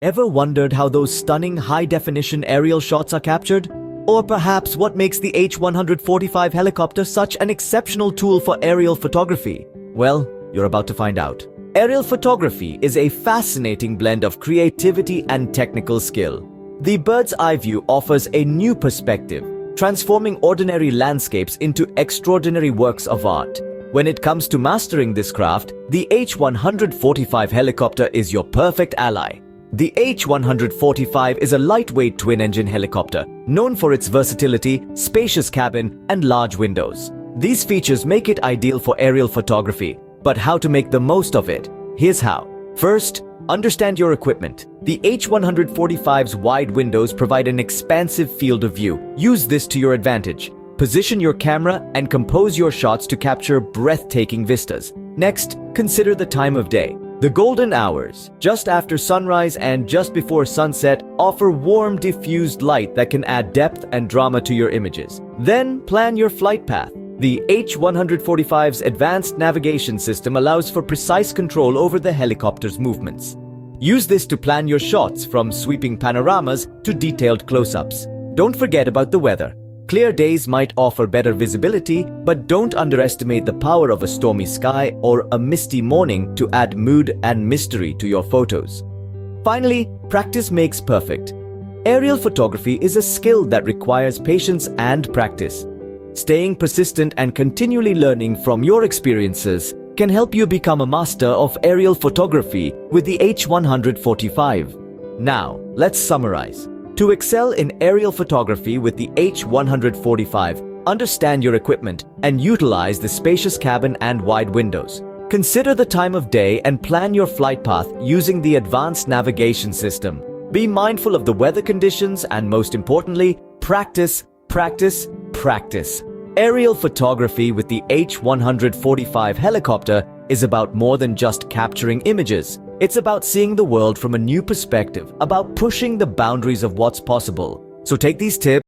Ever wondered how those stunning high-definition aerial shots are captured? Or perhaps what makes the H145 helicopter such an exceptional tool for aerial photography? Well, you're about to find out. Aerial photography is a fascinating blend of creativity and technical skill. The bird's eye view offers a new perspective, transforming ordinary landscapes into extraordinary works of art. When it comes to mastering this craft, the H145 helicopter is your perfect ally. The H145 is a lightweight twin-engine helicopter, known for its versatility, spacious cabin, and large windows. These features make it ideal for aerial photography, but how to make the most of it? Here's how. First, understand your equipment. The H145's wide windows provide an expansive field of view. Use this to your advantage. Position your camera and compose your shots to capture breathtaking vistas. Next, consider the time of day. The golden hours, just after sunrise and just before sunset, offer warm, diffused light that can add depth and drama to your images. Then, plan your flight path. The H145's advanced navigation system allows for precise control over the helicopter's movements. Use this to plan your shots, from sweeping panoramas to detailed close-ups. Don't forget about the weather. Clear days might offer better visibility, but don't underestimate the power of a stormy sky or a misty morning to add mood and mystery to your photos. Finally, practice makes perfect. Aerial photography is a skill that requires patience and practice. Staying persistent and continually learning from your experiences can help you become a master of aerial photography with the H145. Now, let's summarize. To excel in aerial photography with the H145, understand your equipment and utilize the spacious cabin and wide windows. Consider the time of day and plan your flight path using the advanced navigation system. Be mindful of the weather conditions and, most importantly, practice, practice, practice. Aerial photography with the H145 helicopter is about more than just capturing images. It's about seeing the world from a new perspective, about pushing the boundaries of what's possible. So take these tips